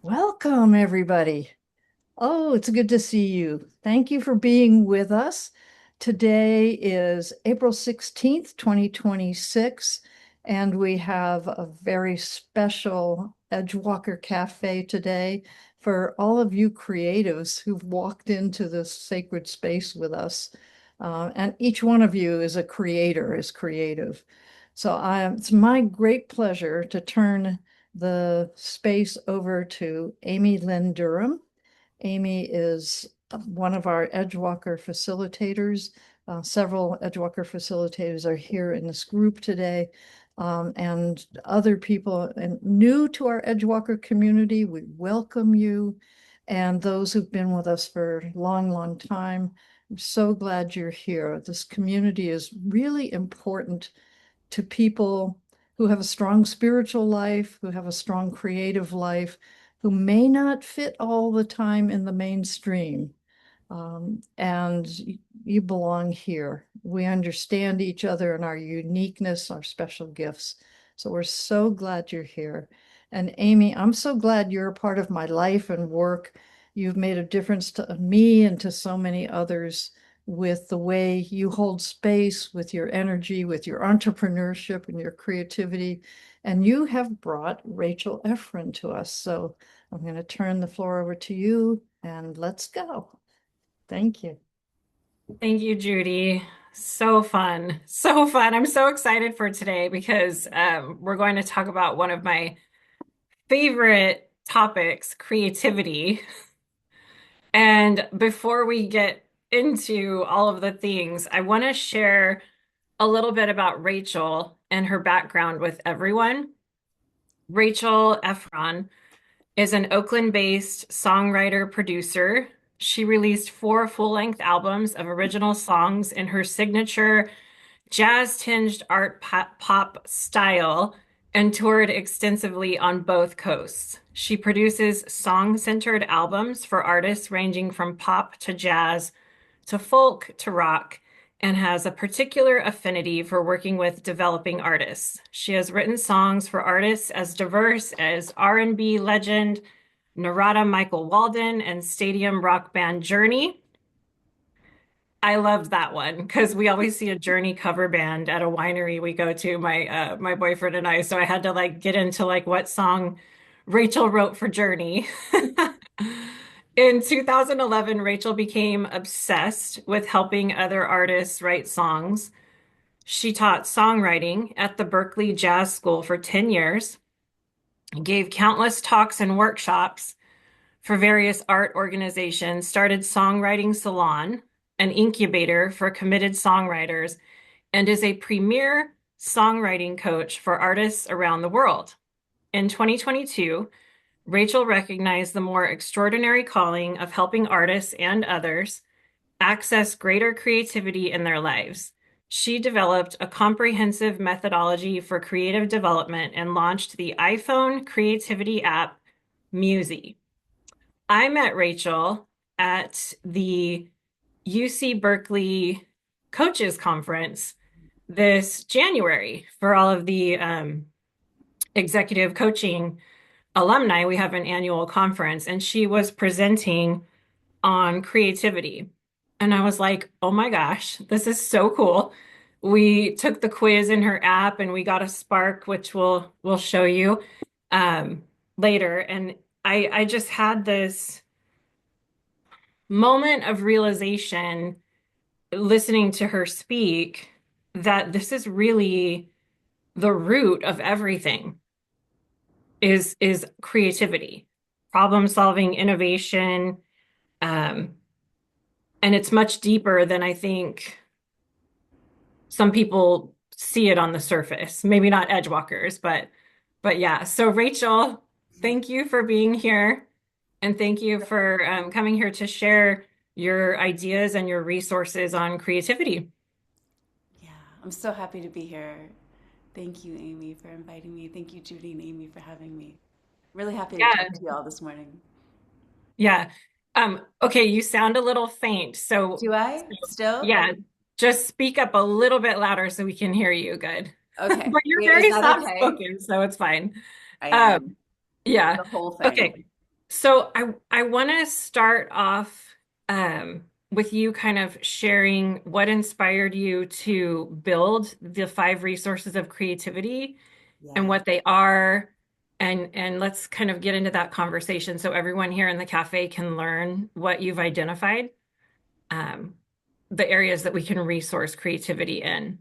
Welcome, everybody. Oh, it's good to see you. Thank you for being with us. Today is April 16th, 2026, and we have a very special Edgewalker Cafe today for all of you creatives who've walked into this sacred space with us. And each one of you is a creator, is creative. It's my great pleasure to turn the space over to Lynn Durham. Amy is one of our Edgewalker facilitators. Several Edgewalker facilitators are here in this group today. And other people and new to our Edgewalker community, we welcome you. And those who've been with us for a long, long time, I'm so glad you're here. This community is really important to people who have a strong spiritual life, who have a strong creative life, who may not fit all the time in the mainstream. And you belong here. We understand each other and our uniqueness, our special gifts. So we're so glad you're here. And Amy, I'm so glad you're a part of my life and work. You've made a difference to me and to so many others with the way you hold space, with your energy, with your entrepreneurship and your creativity. And you have brought Rachel Efron to us. So I'm going to turn the floor over to you and let's go. Thank you. Thank you, Judy. So fun. So fun. I'm so excited for today because we're going to talk about one of my favorite topics, creativity. And before we get into all of the things, I want to share a little bit about Rachel and her background with everyone. Rachel Efron is an Oakland-based songwriter producer. She released four full-length albums of original songs in her signature jazz-tinged art pop style and toured extensively on both coasts. She produces song-centered albums for artists ranging from pop to jazz to folk to rock and has a particular affinity for working with developing artists. She has written songs for artists as diverse as R&B legend Narada Michael Walden and stadium rock band Journey. I loved that one because we always see a Journey cover band at a winery we go to, my boyfriend and I. So I had to get into what song Rachel wrote for Journey. In 2011, Rachel became obsessed with helping other artists write songs. She taught songwriting at the Berklee Jazz School for 10 years, gave countless talks and workshops for various art organizations, started Songwriting Salon, an incubator for committed songwriters, and is a premier songwriting coach for artists around the world. In 2022, Rachel recognized the more extraordinary calling of helping artists and others access greater creativity in their lives. She developed a comprehensive methodology for creative development and launched the iPhone creativity app, Muzi. I met Rachel at the UC Berkeley Coaches Conference this January for all of the executive coaching alumni. We have an annual conference, and she was presenting on creativity. And I was like, oh my gosh, this is so cool. We took the quiz in her app and we got a spark, which we'll show you later. And I just had this moment of realization listening to her speak that this is really the root of everything is creativity, problem solving, innovation, um, and it's much deeper than I think some people see it on the surface. Maybe not edgewalkers, but yeah. So Rachel, thank you for being here, and thank you for coming here to share your ideas and your resources on creativity. Yeah, I'm so happy to be here. Thank you, Amy, for inviting me. Thank you, Judy and Amy, for having me. Really happy to Yeah, talk to you all this morning. yeah. Okay, you sound a little faint, Do I still? yeah, just speak up a little bit louder so we can hear you good. Okay. But you're Wait, is very that soft okay? spoken, so it's fine. I am. Um, yeah. The whole thing. Okay. So I want to start off with you kind of sharing what inspired you to build the 5 resources of creativity and Yeah. what they are, and let's kind of get into that conversation so everyone here in the cafe can learn what you've identified, um, the areas that we can resource creativity in.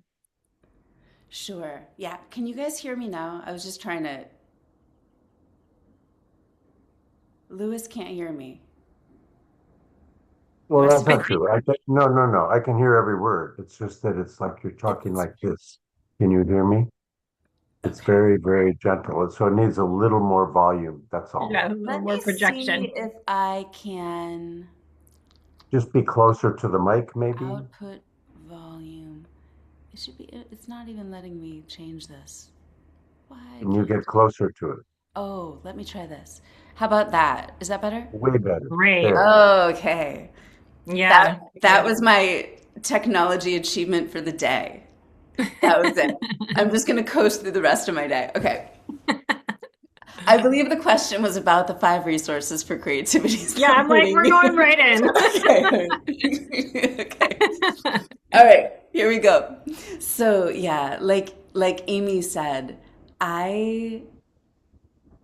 Sure. Yeah. Can you guys hear me now? I was just trying to. Lewis can't hear me. You Well, want to that's speak? not true. No, no, no. I can hear every word. It's just that it's like you're talking It's like this. Can you hear me? It's okay. very, very gentle. So it needs a little more volume. That's all. Yeah, a little Let more me see projection. if I can Just be closer to the mic, maybe. output volume. It should be, it's not even letting me change this. Why And you can't, get closer to it. oh, let me try this. How about that? Is that better? Way better. Great. There. Okay. That Yeah. that Good. was my technology achievement for the day. That was it. I'm just going to coast through the rest of my day. Okay. I believe the question was about the 5 resources for creativity. Yeah, I'm like, Celebrating we're me. going right in. Okay. Okay. All right, here we go. So yeah, like Amy said, I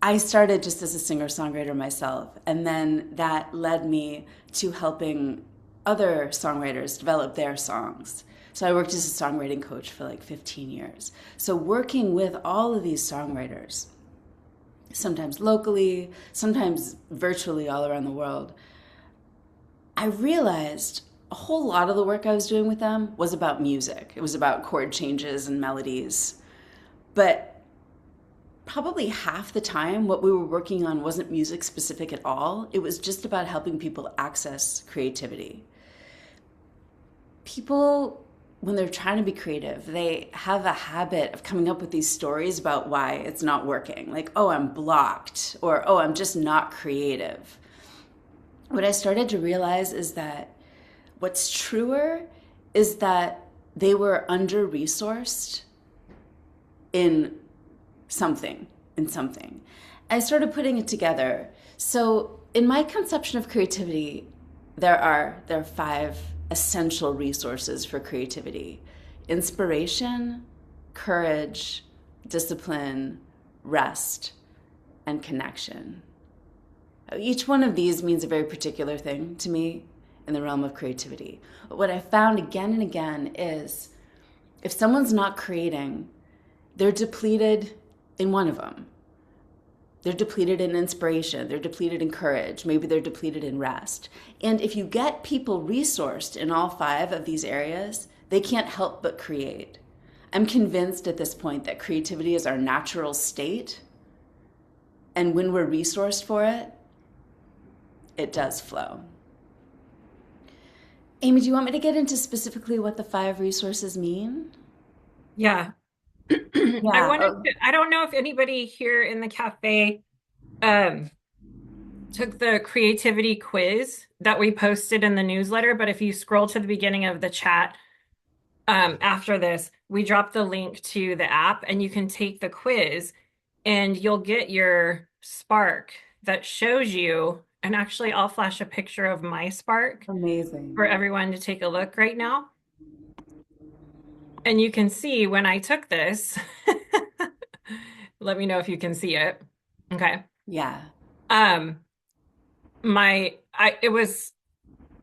I started just as a singer-songwriter myself, and then that led me to helping other songwriters develop their songs. So I worked as a songwriting coach for like 15 years. So working with all of these songwriters, sometimes locally, sometimes virtually all around the world, I realized a whole lot of the work I was doing with them was about music. It was about chord changes and melodies. But probably half the time, what we were working on wasn't music specific at all. It was just about helping people access creativity. People, when they're trying to be creative, they have a habit of coming up with these stories about why it's not working. Like, oh, I'm blocked, or oh, I'm just not creative. What I started to realize is that what's truer is that they were under resourced in something, in something. I started putting it together. So, in my conception of creativity, there are 5 essential resources for creativity: inspiration, courage, discipline, rest, and connection. Each one of these means a very particular thing to me in the realm of creativity. But what I found again and again is if someone's not creating, they're depleted in one of them. They're depleted in inspiration, they're depleted in courage, maybe they're depleted in rest. And if you get people resourced in all 5 of these areas, they can't help but create. I'm convinced at this point that creativity is our natural state. And when we're resourced for it, it does flow. Amy, do you want me to get into specifically what the 5 resources mean? Yeah. Yeah. I don't know if anybody here in the cafe um took the creativity quiz that we posted in the newsletter, but if you scroll to the beginning of the chat, after this, we dropped the link to the app and you can take the quiz and you'll get your spark that shows you. And actually, I'll flash a picture of my spark for Amazing. everyone to take a look right now. And you can see when I took this, let me know if you can see it. Okay. Yeah. Um, I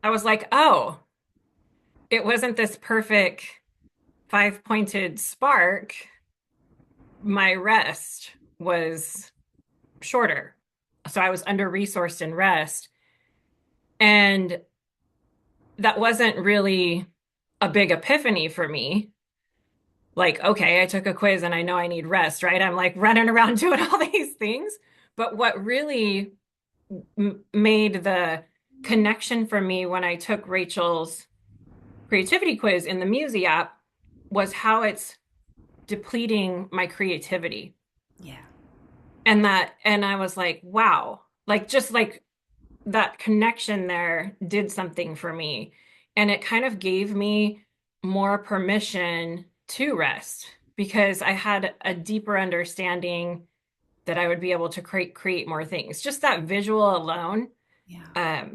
was like, oh, it wasn't this perfect 5-pointed spark. My rest was shorter. So I was under resourced in rest. And that wasn't really a big epiphany for me. Like, okay, I took a quiz and I know I need rest, right? I'm like running around doing all these things. But what really made the connection for me when I took Rachel's creativity quiz in the Muzi app was how it's depleting my creativity. Yeah. And I was like, wow, like just like that connection there did something for me. And it kind of gave me more permission to rest because I had a deeper understanding that I would be able to create more things. Just that visual alone, Yeah.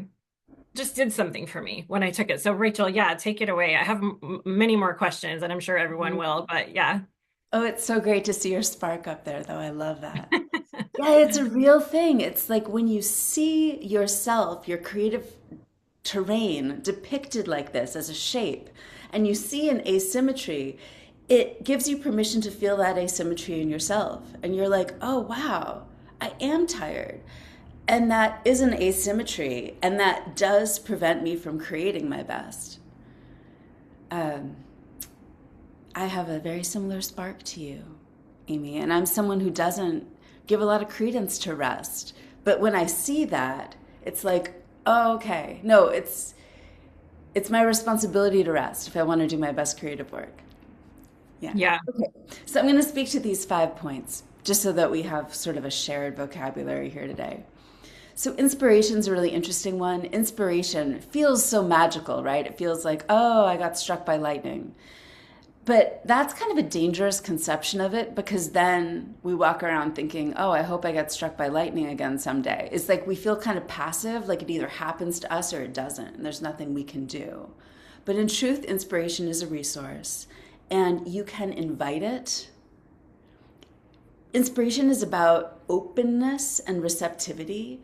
just did something for me when I took it. So Rachel, yeah, take it away. I have many more questions, and I'm sure everyone will, but yeah. Oh, it's so great to see your spark up there, though. I love that. Yeah, it's a real thing. It's like when you see yourself, your creative terrain depicted like this as a shape, and you see an asymmetry, it gives you permission to feel that asymmetry in yourself. And you're like, oh, wow, I am tired. And that is an asymmetry, and that does prevent me from creating my best. I have a very similar spark to you, Amy, and I'm someone who doesn't give a lot of credence to rest. But when I see that, it's like, oh, okay, no, it's my responsibility to rest if I want to do my best creative work. Yeah. Yeah. Okay. So I'm going to speak to these 5 points just so that we have sort of a shared vocabulary here today. So inspiration is a really interesting one. Inspiration feels so magical, right? It feels like, oh, I got struck by lightning. But that's kind of a dangerous conception of it, because then we walk around thinking, oh, I hope I get struck by lightning again someday. It's like we feel kind of passive, like it either happens to us or it doesn't, and there's nothing we can do. But in truth, inspiration is a resource, and you can invite it. Inspiration is about openness and receptivity.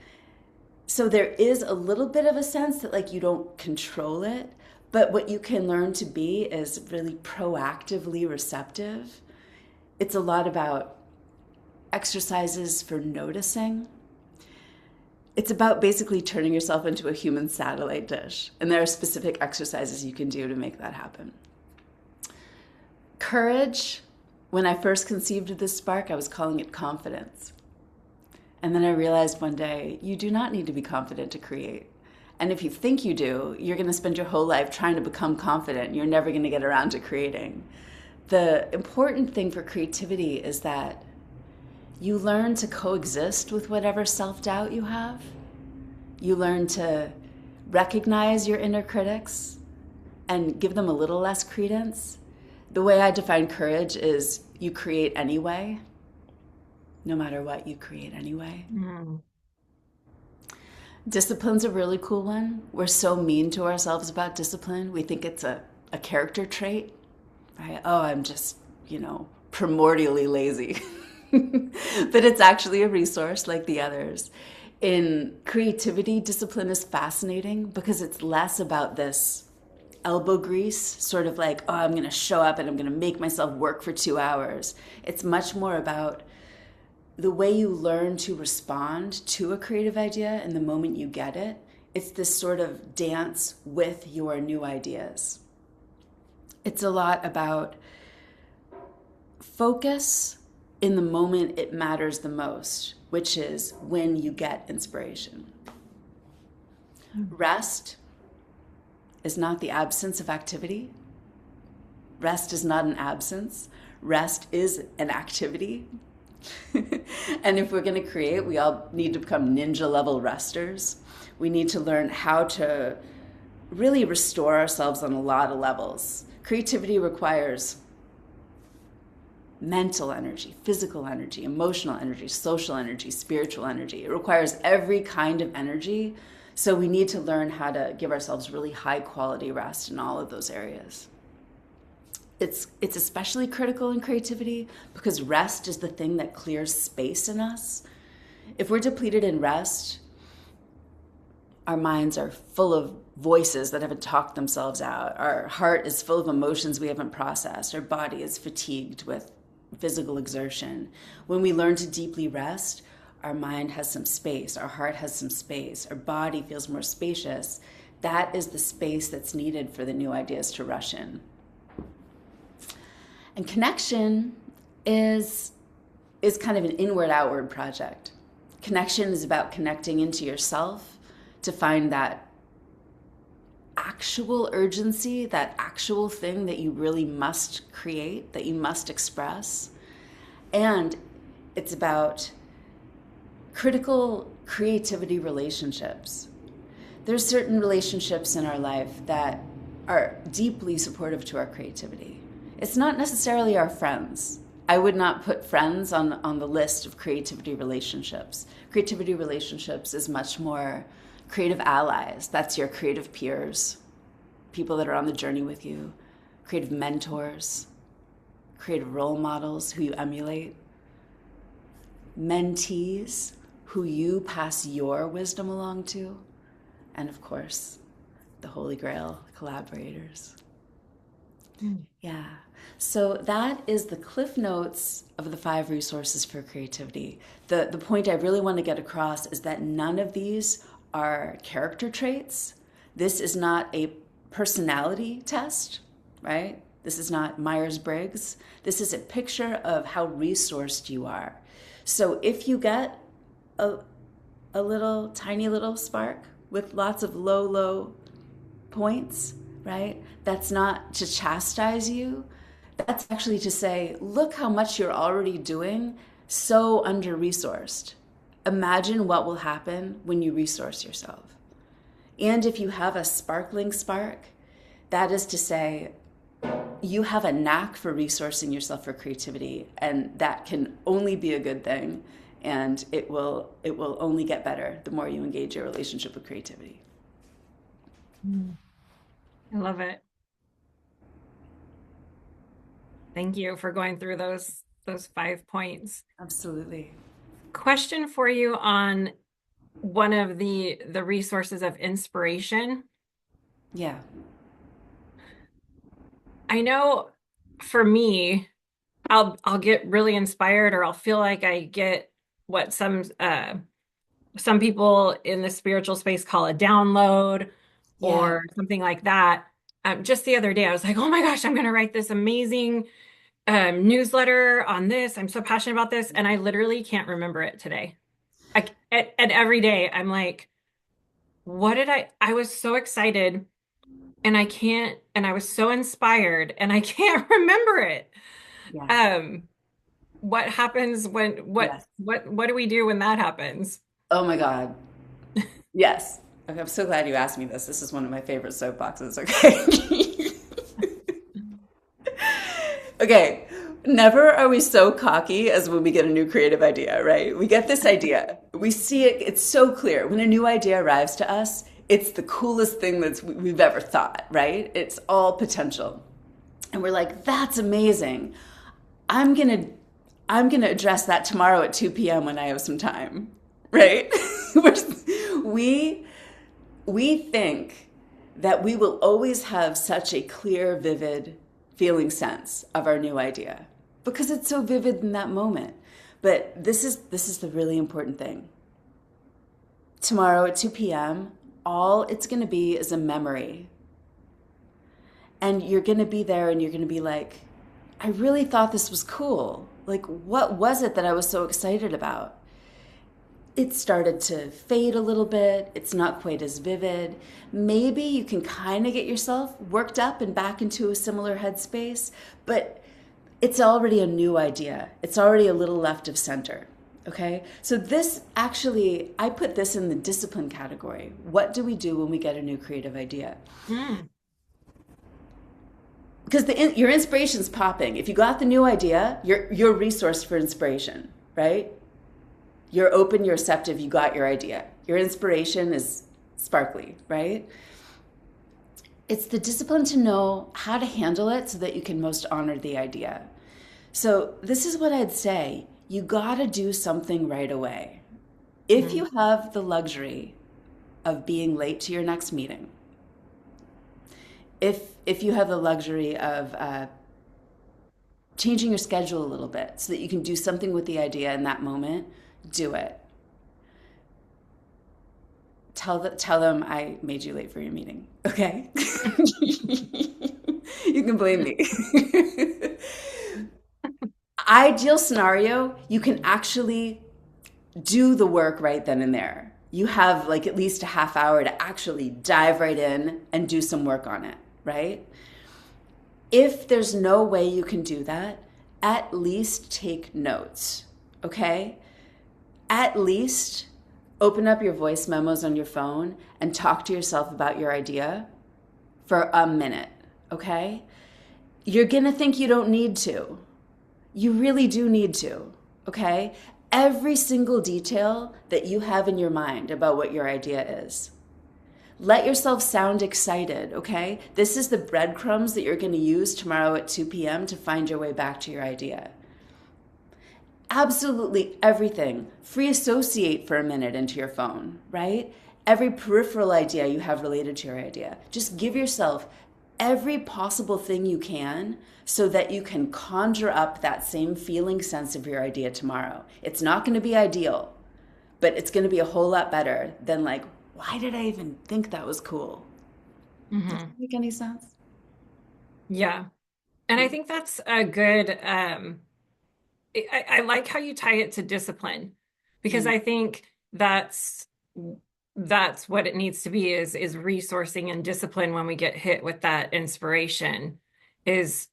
So there is a little bit of a sense that like you don't control it, but what you can learn to be is really proactively receptive. It's a lot about exercises for noticing. It's about basically turning yourself into a human satellite dish. And there are specific exercises you can do to make that happen. Courage, when I first conceived of this spark, I was calling it confidence. And then I realized one day, you do not need to be confident to create. And if you think you do, you're going to spend your whole life trying to become confident. You're never going to get around to creating. The important thing for creativity is that you learn to coexist with whatever self-doubt you have. You learn to recognize your inner critics and give them a little less credence. The way I define courage is you create anyway. No matter what, you create anyway. Mm. Discipline's a really cool one. We're so mean to ourselves about discipline. We think it's a character trait, right? Oh, I'm just, primordially lazy. But it's actually a resource like the others. In creativity, discipline is fascinating because it's less about this elbow grease, sort of like, oh, I'm going to show up and I'm going to make myself work for 2 hours. It's much more about the way you learn to respond to a creative idea in the moment you get it. It's this sort of dance with your new ideas. It's a lot about focus in the moment it matters the most, which is when you get inspiration. Rest is not the absence of activity. Rest is not an absence. Rest is an activity. And if we're going to create, we all need to become ninja level resters. We need to learn how to really restore ourselves on a lot of levels. Creativity requires mental energy, physical energy, emotional energy, social energy, spiritual energy. It requires every kind of energy. So we need to learn how to give ourselves really high quality rest in all of those areas. It's especially critical in creativity because rest is the thing that clears space in us. If we're depleted in rest, our minds are full of voices that haven't talked themselves out. Our heart is full of emotions we haven't processed. Our body is fatigued with physical exertion. When we learn to deeply rest, our mind has some space, our heart has some space, our body feels more spacious. That is the space that's needed for the new ideas to rush in. And connection is kind of an inward-outward project. Connection is about connecting into yourself to find that actual urgency, that actual thing that you really must create, that you must express. And it's about critical creativity relationships. There's certain relationships in our life that are deeply supportive to our creativity. It's not necessarily our friends. I would not put friends on the list of creativity relationships. Creativity relationships is much more creative allies. That's your creative peers, people that are on the journey with you, creative mentors, creative role models who you emulate, mentees who you pass your wisdom along to, and of course, the Holy Grail collaborators. Yeah. So that is the cliff notes of the 5 resources for creativity. The point I really want to get across is that none of these are character traits. This is not a personality test, right? This is not Myers-Briggs. This is a picture of how resourced you are. So if you get a little, tiny little spark with lots of low points, right? That's not to chastise you. That's actually to say, look how much you're already doing so under-resourced. Imagine what will happen when you resource yourself. And if you have a sparkling spark, that is to say, you have a knack for resourcing yourself for creativity, and that can only be a good thing, and it will only get better the more you engage your relationship with creativity. I love it. Thank you for going through those 5 points. Absolutely. Question for you on one of the resources of inspiration. Yeah. I know for me, I'll get really inspired, or I'll feel like I get what some people in the spiritual space call a download, or something like that. Just the other day, I was like, oh my gosh, I'm going to write this amazing newsletter on this. I'm so passionate about this. And I literally can't remember it today. And every day I'm like, what did I was so excited, and I was so inspired, and I can't remember it. Yeah. What happens Yes. what do we do when that happens? Oh my God. Yes. Okay, I'm so glad you asked me this. This is one of my favorite soapboxes. Okay. Okay. Never are we so cocky as when we get a new creative idea, right? We get this idea. We see it. It's so clear. When a new idea arrives to us, it's the coolest thing we've ever thought, right? It's all potential. And we're like, that's amazing. I'm gonna address that tomorrow at 2 p.m. when I have some time, right? We think that we will always have such a clear, vivid feeling sense of our new idea because it's so vivid in that moment. But this is the really important thing. Tomorrow at 2 p.m., all it's going to be is a memory. And you're going to be there and you're going to be like, I really thought this was cool. Like, what was it that I was so excited about? It started to fade a little bit. It's not quite as vivid. Maybe you can kind of get yourself worked up and back into a similar headspace, but it's already a new idea. It's already a little left of center. Okay? So this actually, I put this in the discipline category. What do we do when we get a new creative idea? Because your inspiration's popping. If you got the new idea, you're resourced for inspiration, right? You're open, you're receptive, you got your idea. Your inspiration is sparkly, right? It's the discipline to know how to handle it so that you can most honor the idea. So this is what I'd say. You gotta do something right away. If you have the luxury of being late to your next meeting, if you have the luxury of changing your schedule a little bit so that you can do something with the idea in that moment, do it. Tell them I made you late for your meeting, okay? You can blame me. Ideal scenario, you can actually do the work right then and there. You have like at least a half hour to actually dive right in and do some work on it, right? If there's no way you can do that, at least take notes, okay? At least open up your voice memos on your phone and talk to yourself about your idea for a minute, okay? You're gonna think you don't need to. You really do need to, okay? Every single detail that you have in your mind about what your idea is. Let yourself sound excited, okay? This is the breadcrumbs that you're going to use tomorrow at 2 p.m. to find your way back to your idea. Absolutely everything. Free associate for a minute into your phone, right? Every peripheral idea you have related to your idea. Just give yourself every possible thing you can so that you can conjure up that same feeling sense of your idea tomorrow. It's not going to be ideal, but it's going to be a whole lot better than like, why did I even think that was cool? Does that make any sense? Yeah. And I think that's a good, I like how you tie it to discipline because Mm. I think that's what it needs to be is resourcing and discipline when we get hit with that inspiration is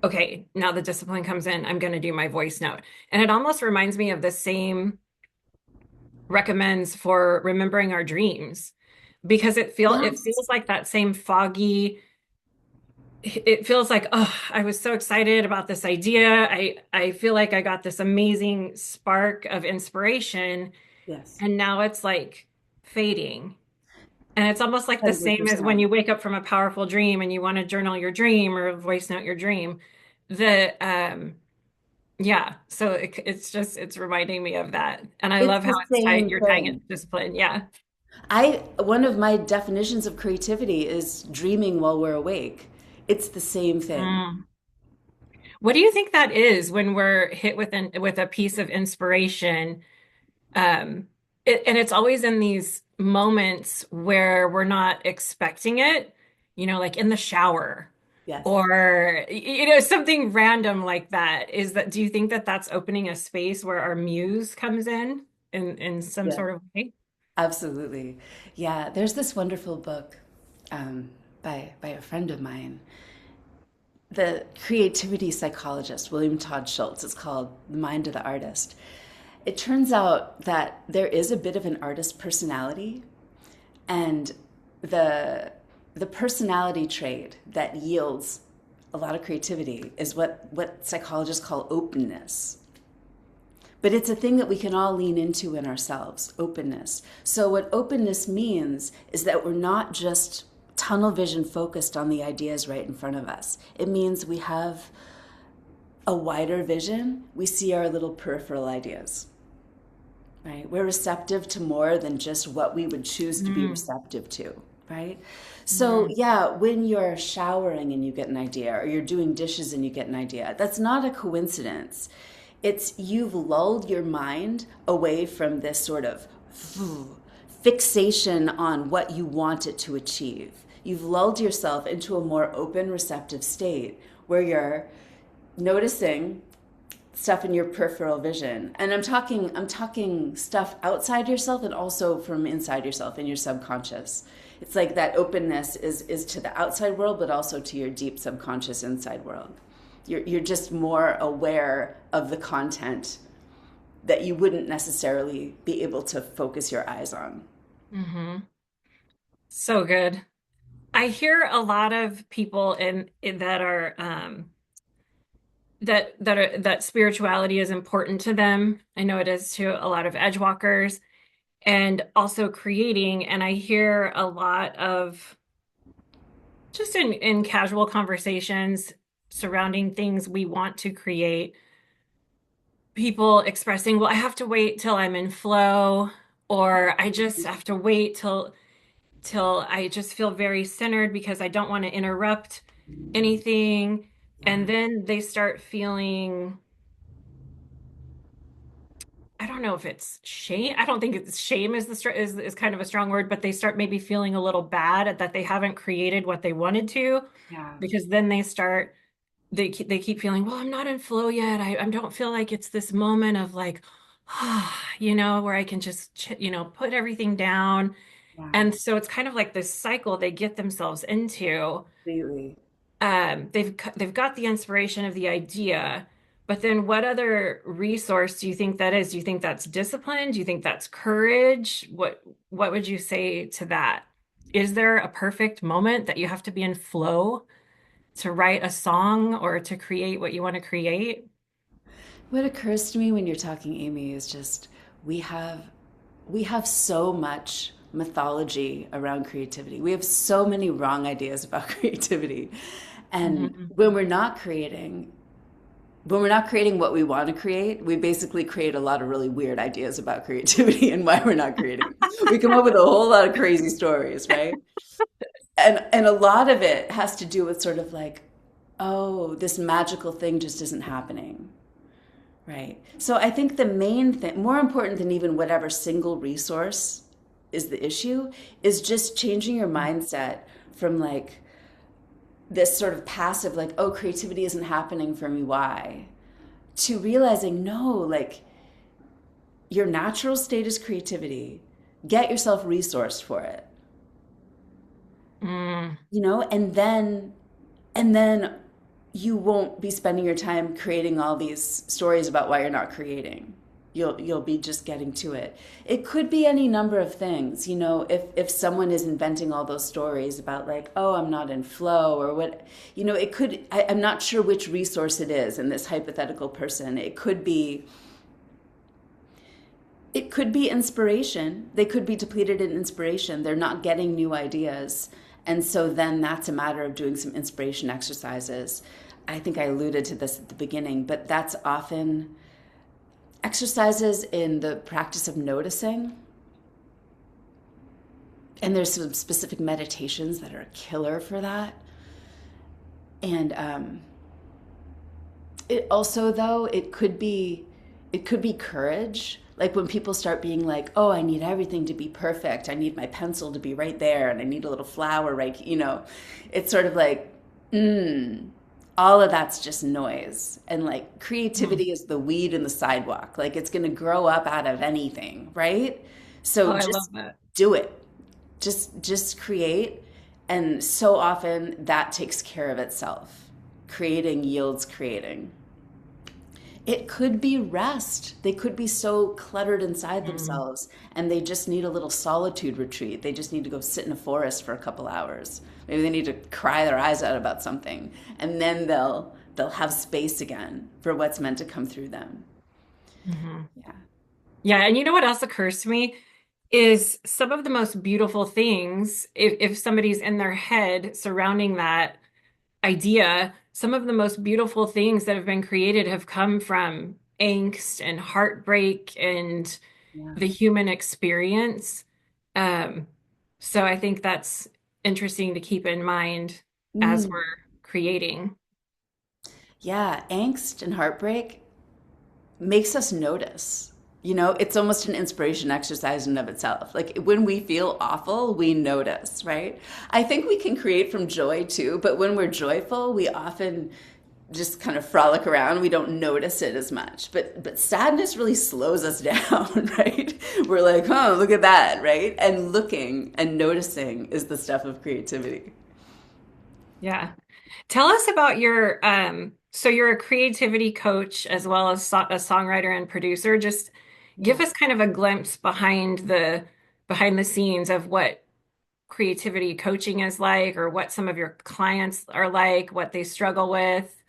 okay, now the discipline comes in, I'm going to do my voice note. And it almost reminds me of the same recommends for remembering our dreams because it Yes. feels like that same foggy it feels like, oh, I was so excited about this idea. I feel like I got this amazing spark of inspiration, Yes. and now it's like fading. And it's almost like the same as when 100%. you wake up from a powerful dream and you want to journal your dream or voice note your dream. The yeah, so it's just it's reminding me of that. And I It's love how the it's tied same you're tying it thing. to discipline. Yeah. One of my definitions of creativity is dreaming while we're awake. It's the same thing. Mm. What do you think that is when we're hit with a piece of inspiration? And it's always in these moments where we're not expecting it, like in the shower Yes. or, something random like that. Do you think that that's opening a space where our muse comes in some Yeah. sort of way? Absolutely. Yeah, there's this wonderful book by a friend of mine, the creativity psychologist, William Todd Schultz. It's called The Mind of the Artist. It turns out that there is a bit of an artist personality, and the the personality trait that yields a lot of creativity is what psychologists call openness. But it's a thing that we can all lean into in ourselves, openness. So, what openness means is that we're not just tunnel vision focused on the ideas right in front of us. It means we have a wider vision. We see our little peripheral ideas, right? We're receptive to more than just what we would choose to be Mm, receptive to, right? So, mm, yeah, when you're showering and you get an idea, or you're doing dishes and you get an idea, that's not a coincidence. It's you've lulled your mind away from this sort of fixation on what you want it to achieve. You've lulled yourself into a more open, receptive state where you're noticing stuff in your peripheral vision. And I'm talking stuff outside yourself and also from inside yourself in your subconscious. It's like that openness is to the outside world but also to your deep subconscious inside world. You're just more aware of the content that you wouldn't necessarily be able to focus your eyes on. hmm So good. I hear a lot of people in that are that spirituality is important to them. I know it is to a lot of edge walkers and also creating. And I hear a lot of just in casual conversations surrounding things we want to create, people expressing, well, I have to wait till I'm in flow, or I just have to wait till I just feel very centered because I don't want to interrupt anything. And Yeah, then they start feeling I don't know if it's shame. I don't think it's shame is kind of a strong word, but they start maybe feeling a little bad at that they haven't created what they wanted to, yeah, because then they keep feeling, well, I'm not in flow yet. I don't feel like it's this moment of like, where I can just put everything down. yeah, And so it's kind of like this cycle they get themselves into. completely. They've got the inspiration of the idea, but then what other resource do you think that is? Do you think that's discipline? Do you think that's courage? What would you say to that? Is there a perfect moment that you have to be in flow to write a song or to create what you want to create? What occurs to me when you're talking, Amy, is just we have we have so much mythology around creativity. We have so many wrong ideas about creativity. And Mhm. when we're not creating what we want to create, we basically create a lot of really weird ideas about creativity and why we're not creating. We come up with a whole lot of crazy stories, right? And a lot of it has to do with sort of like, oh, this magical thing just isn't happening. Right. So I think the main thing, more important than even whatever single resource is the issue, is just changing your mindset from like this sort of passive, like, oh, creativity isn't happening for me, why? To realizing, no, like your natural state is creativity. Get yourself resourced for it, Mm. and then you won't be spending your time creating all these stories about why you're not creating. You'll be just getting to it. It could be any number of things, if someone is inventing all those stories about like, oh, I'm not in flow or what, it could, I'm not sure which resource it is in this hypothetical person. It could be inspiration. They could be depleted in inspiration. They're not getting new ideas. And so then that's a matter of doing some inspiration exercises. I think I alluded to this at the beginning, but that's often exercises in the practice of noticing. And there's some specific meditations that are a killer for that. And it also, though, it could be courage. Like when people start being like, oh, I need everything to be perfect. I need my pencil to be right there and I need a little flower, right? It's sort of like, all of that's just noise. And like Mm. creativity is the weed in the sidewalk. Like it's going to grow up out of anything, right? Oh, So I just love that. do it. Just create. And so often that takes care of itself. Creating yields creating. It could be rest. They could be so cluttered inside Mm. themselves and they just need a little solitude retreat. They just need to go sit in a forest for a couple hours. Maybe they need to cry their eyes out about something and then they'll have space again for what's meant to come through them. Mhm. Yeah. Yeah, and you know what else occurs to me is some of the most beautiful things, if somebody's in their head surrounding that idea, some of the most beautiful things that have been created have come from angst and heartbreak and Yeah. the human experience. Um, so I think that's interesting to keep in mind as we're Mm. creating. Yeah, angst and heartbreak makes us notice. It's almost an inspiration exercise in and of itself. Like when we feel awful, we notice, right? I think we can create from joy too, but when we're joyful, we often just kind of frolic around. We don't notice it as much. But sadness really slows us down, right? We're like, oh, look at that, right? And looking and noticing is the stuff of creativity. Yeah. Tell us about so you're a creativity coach as well as a songwriter and producer. Just give Yeah. us kind of a glimpse behind the scenes of what creativity coaching is like, or what some of your clients are like, what they struggle with.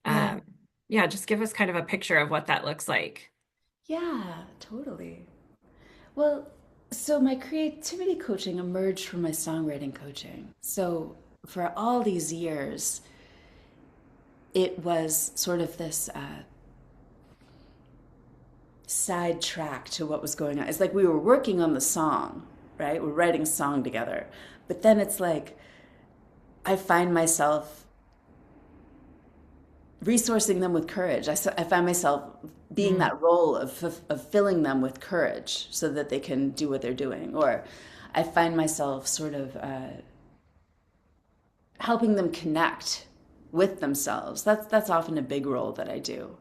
Yeah. Um, yeah, just give us kind of a picture of what that looks like. Yeah, totally. Well, so my creativity coaching emerged from my songwriting coaching. So for all these years, it was sort of this side track to what was going on. It's like we were working on the song, right? We're writing a song together. But then it's like I find myself resourcing them with courage. I find myself being Mm, that role of filling them with courage so that they can do what they're doing. Or I find myself sort of helping them connect with themselves. That's often a big role that I do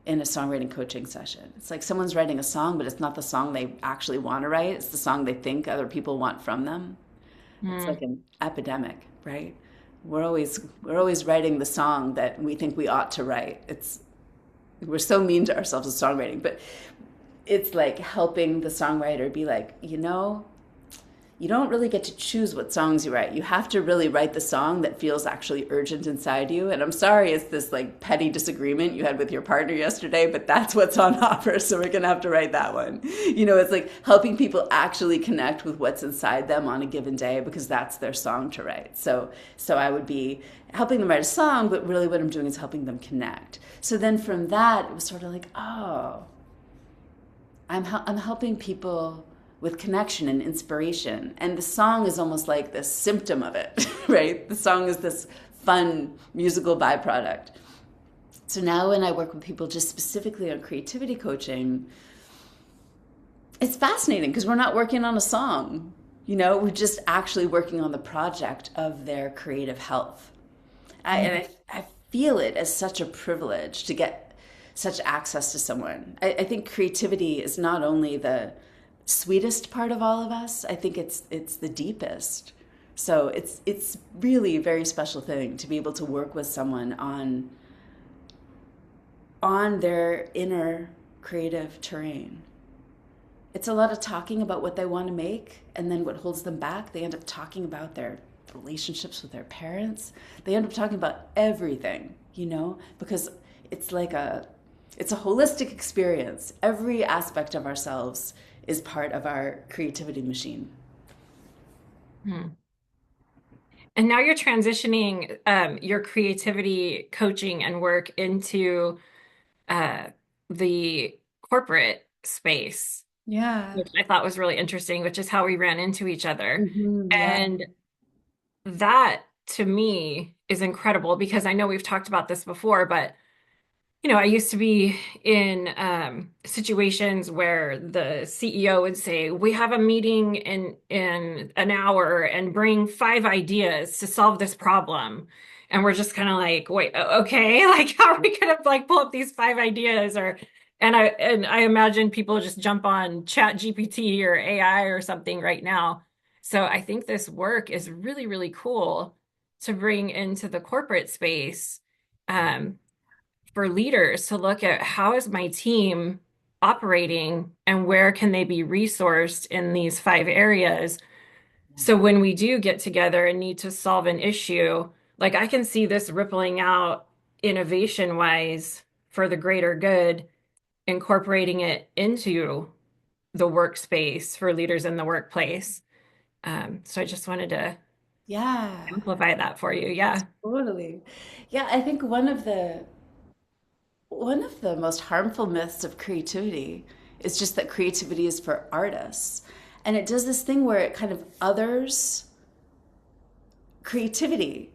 in a songwriting coaching session. It's like someone's writing a song, but it's not the song they actually want to write. It's the song they think other people want from them. It's like mm, an epidemic, right? We're always writing the song that we think we ought to write. We're so mean to ourselves with songwriting, but it's like helping the songwriter be like, you don't really get to choose what songs you write. You have to really write the song that feels actually urgent inside you. And I'm sorry it's this like petty disagreement you had with your partner yesterday, but that's what's on offer. So we're going to have to write that one. It's like helping people actually connect with what's inside them on a given day because that's their song to write. So I would be helping them write a song, but really what I'm doing is helping them connect. So then from that, it was sort of like, oh, I'm helping people with connection and inspiration. And the song is almost like the symptom of it, right? The song is this fun musical byproduct. So now when I work with people just specifically on creativity coaching, it's fascinating because we're not working on a song. We're just actually working on the project of their creative health. And I feel it as such a privilege to get such access to someone. I think creativity is not only the sweetest part of all of us, I think it's the deepest. So it's really a very special thing to be able to work with someone on their inner creative terrain. It's a lot of talking about what they want to make, and then what holds them back. They end up talking about their relationships with their parents. They end up talking about everything, because it's a holistic experience. Every aspect of ourselves is part of our creativity machine. Hmm. And now you're transitioning your creativity coaching and work into uh, the corporate space, Yeah. which I thought was really interesting, which is how we ran into each other. Yeah. And that to me is incredible because I know we've talked about this before, but I used to be in situations where the CEO would say, "We have a meeting in an hour and bring 5 ideas to solve this problem." And we're just kind of like, "Wait, okay, like how are we gonna like pull up these 5 ideas?" And I imagine people just jump on Chat GPT or AI or something right now. So I think this work is really, really cool to bring into the corporate space. Um, for leaders to look at how is my team operating and where can they be resourced in these 5 areas. So when we do get together and need to solve an issue, like I can see this rippling out innovation wise for the greater good, incorporating it into the workspace for leaders in the workplace. So I just wanted to Yeah. amplify that for you. Yeah. Totally. Yeah, I think one of the most harmful myths of creativity is just that creativity is for artists. And it does this thing where it kind of others creativity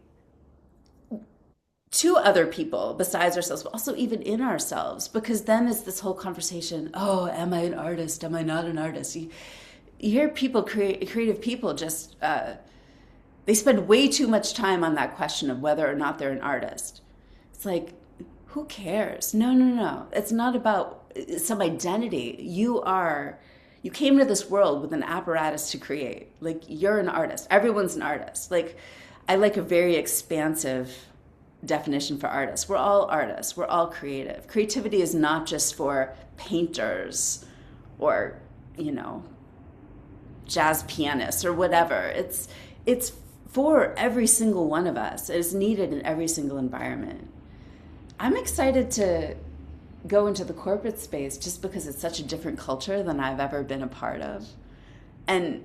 to other people besides ourselves, but also even in ourselves, because then it's this whole conversation, oh, am I an artist? Am I not an artist? You hear people, creative people just, they spend way too much time on that question of whether or not they're an artist. It's like, who cares? No, no, no. It's not about some identity. You came to this world with an apparatus to create. Like, you're an artist. Everyone's an artist. Like, I like a very expansive definition for artists. We're all artists. We're all creative. Creativity is not just for painters or, jazz pianists or whatever. It's for every single one of us. It is needed in every single environment. I'm excited to go into the corporate space just because it's such a different culture than I've ever been a part of. And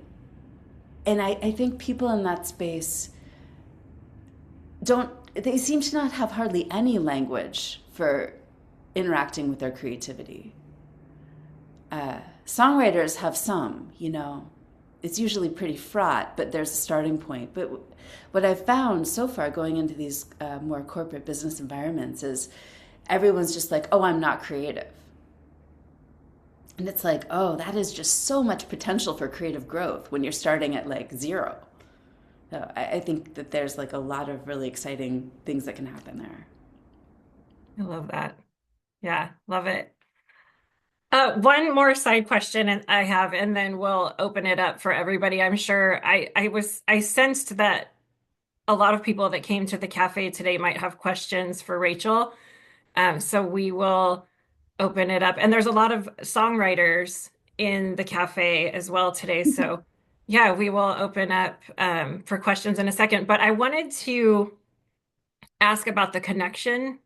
I think people in that space they seem to not have hardly any language for interacting with their creativity. Songwriters have some, it's usually pretty fraught, but there's a starting point. But what I've found so far going into these more corporate business environments is everyone's just like, oh, I'm not creative. And it's like, oh, that is just so much potential for creative growth when you're starting at like zero. So I think that there's like a lot of really exciting things that can happen there. I love that. Yeah, love it. One more side question I have, and then we'll open it up for everybody. I'm sure I sensed that a lot of people that came to the cafe today might have questions for Rachel. So we will open it up. And there's a lot of songwriters in the cafe as well today. So Yeah, we will open up for questions in a second, but I wanted to ask about the connection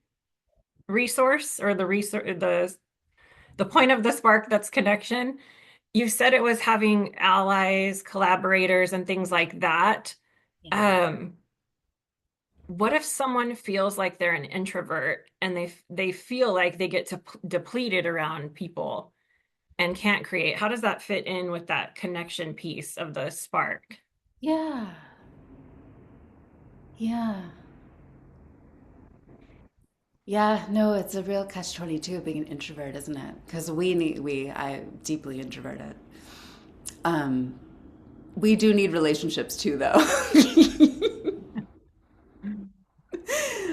resource or the point of the spark that's connection. You said it was having allies, collaborators, and things like that. Yeah. Um, what if someone feels like they're an introvert and they feel like they get to depleted around people and can't create? How does that fit in with that connection piece of the spark? Yeah. Yeah. Yeah, no, it's a real catch-22 being an introvert, isn't it? Because I deeply introverted. Um, we do need relationships too, though.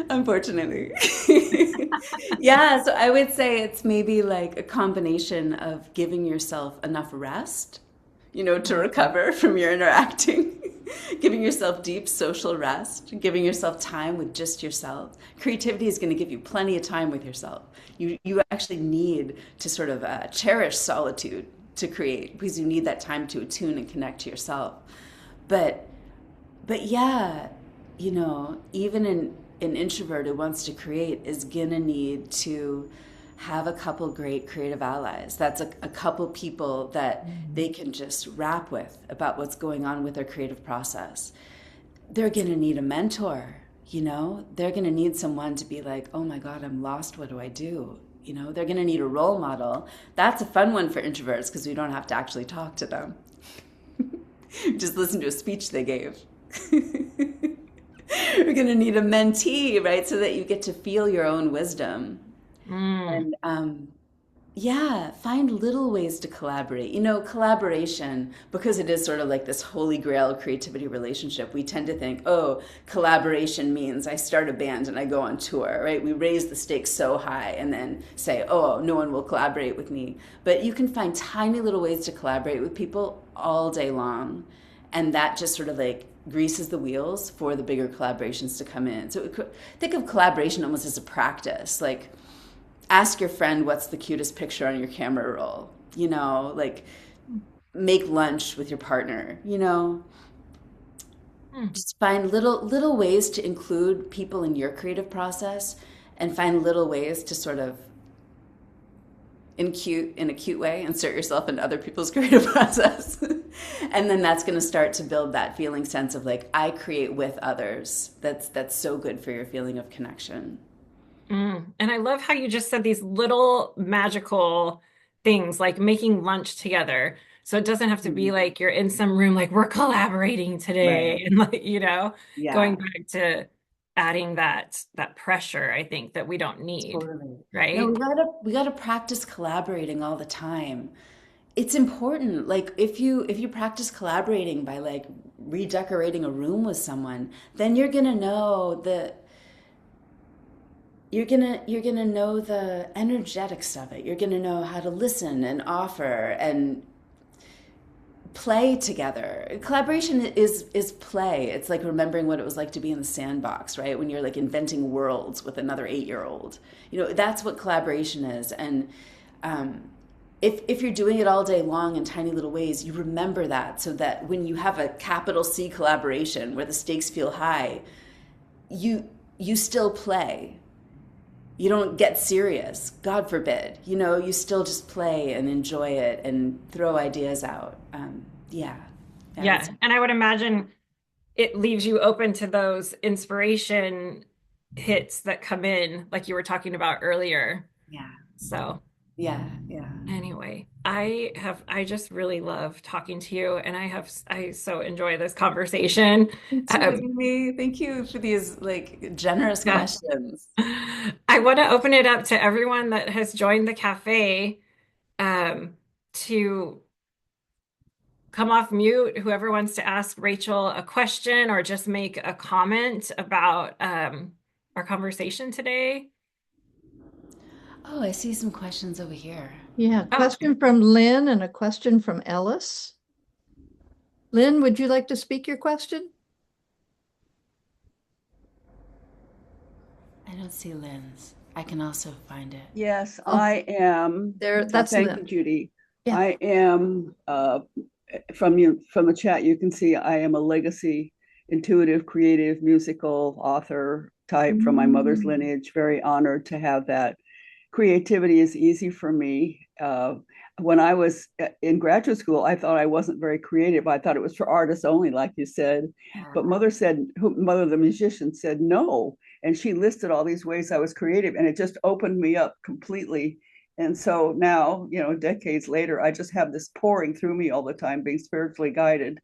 Unfortunately. Yeah, so I would say it's maybe like a combination of giving yourself enough rest, to recover from your interacting, giving yourself deep social rest, giving yourself time with just yourself. Creativity is going to give you plenty of time with yourself. You actually need to sort of cherish solitude to create because you need that time to attune and connect to yourself. But but yeah, even an introvert who wants to create is gonna need to have a couple great creative allies. That's a couple people that they can just rap with about what's going on with their creative process. They're gonna need a mentor, They're gonna need someone to be like, oh my God, I'm lost. What do I do? They're gonna need a role model. That's a fun one for introverts because we don't have to actually talk to them. Just listen to a speech they gave. You're going to need a mentee, right? So that you get to feel your own wisdom. Mm. And yeah, find little ways to collaborate. Collaboration, because it is sort of like this holy grail creativity relationship, we tend to think, oh, collaboration means I start a band and I go on tour, right? We raise the stakes so high and then say, oh, no one will collaborate with me. But you can find tiny little ways to collaborate with people all day long. And that just sort of like greases the wheels for the bigger collaborations to come in. So think of collaboration almost as a practice. Like, ask your friend what's the cutest picture on your camera roll. Like make lunch with your partner. Mm. Just find little ways to include people in your creative process, and find little ways to sort of in a cute way insert yourself in other people's creative process. And then that's going to start to build that feeling sense of like I create with others. That's so good for your feeling of connection. Mm. And I love how you just said these little magical things like making lunch together. So it doesn't have to be Mhm. like you're in some room like we're collaborating Right. today and like, going Yeah. back to adding that pressure, I think that we don't need, Totally. No, right? we gotta practice collaborating all the time. It's important. Like if you practice collaborating by like redecorating a room with someone, then you're gonna know the energetics of it. You're gonna know how to listen and offer and play together. Collaboration is play. It's like remembering what it was like to be in the sandbox, right? When you're like inventing worlds with another 8-year-old. That's what collaboration is. And if you're doing it all day long in tiny little ways, you remember that so that when you have a capital C collaboration where the stakes feel high, you still play. You don't get serious, God forbid. You still just play and enjoy it and throw ideas out. Yeah, yeah, Yeah. And I would imagine it leaves you open to those inspiration hits that come in, like you were talking about earlier. yeah, So yeah, yeah. anyway, I just really love talking to you and I so enjoy this conversation. Me too, Um, Amy. Thank you for these like generous yeah. questions. I want to open it up to everyone that has joined the cafe to come off mute, whoever wants to ask Rachel a question or just make a comment about our conversation today. Oh, I see some questions over here. Yeah, Oh, question from Lynn and a question from Ellis. Lynn, would you like to speak your question? I don't see Lynn's. I can also find it. Yes, Oh, I am. there, that's Thank you, Lynn. Judy. Yeah. I am from the chat, you can see I am a legacy, intuitive, creative, musical author type from my mother's Mm. lineage. Very honored to have that. Creativity is easy for me. When I was in graduate school, I thought I wasn't very creative. I thought it was for artists only, like you said. But Yeah. mother said, mother, the musician, said no. And she listed all these ways I was creative, and it just opened me up completely. And so now, decades later, I just have this pouring through me all the time, being spiritually guided.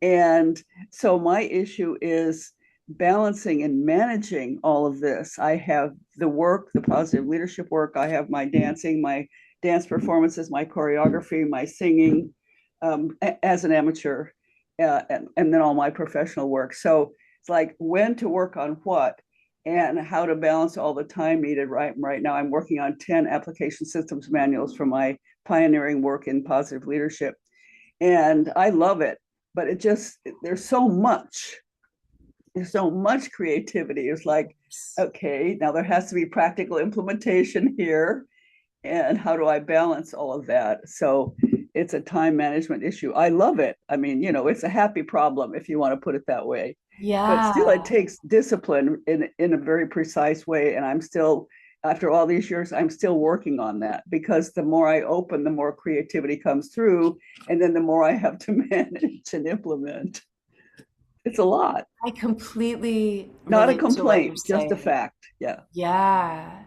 And so my issue is balancing and managing all of this. I have the work, the positive leadership work, I have my dancing, my dance performances, my choreography, my singing as an amateur, and then all my professional work. So it's like when to work on what and how to balance all the time needed. Right now, I'm working on 10 application systems manuals for my pioneering work in positive leadership. And I love it, but there's so much creativity. It's like, okay, now there has to be practical implementation here. And how do I balance all of that? So it's a time management issue. I love it. I mean, it's a happy problem if you want to put it that way. But still, it Yeah. takes discipline in a very precise way. And I'm still, after all these years, I'm still working on that, because the more I open, the more creativity comes through. And then the more I have to manage and implement. It's a lot. I completely Not a relate to what complaint, you're just a saying. fact. Yeah. Yeah.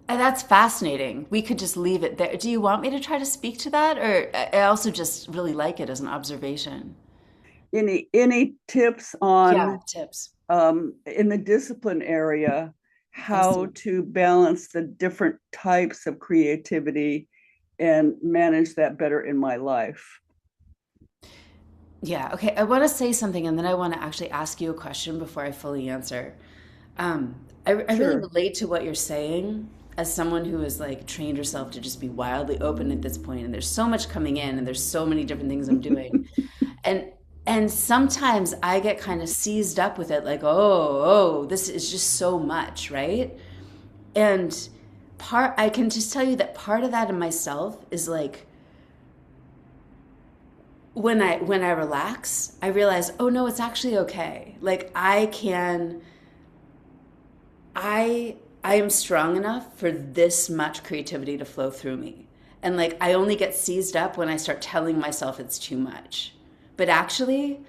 And that's fascinating. We could just leave it there. Do you want me to try to speak to that? Or I also just really like it as an observation. Any tips Yeah, on tips. in the discipline area, I how see. to balance the different types of creativity and manage that better in my life? Yeah, okay. I want to say something and then I want to actually ask you a question before I fully answer. I really Sure. relate to what you're saying as someone who has like trained herself to just be wildly open at this point, and there's so much coming in and there's so many different things I'm doing. And and sometimes I get kind of seized up with it, like, oh, this is just so much, right? And I can just tell you that part of that in myself is like when I relax, I realize, oh no, it's actually okay. Like I am strong enough for this much creativity to flow through me. And like I only get seized up when I start telling myself it's too much. But actually,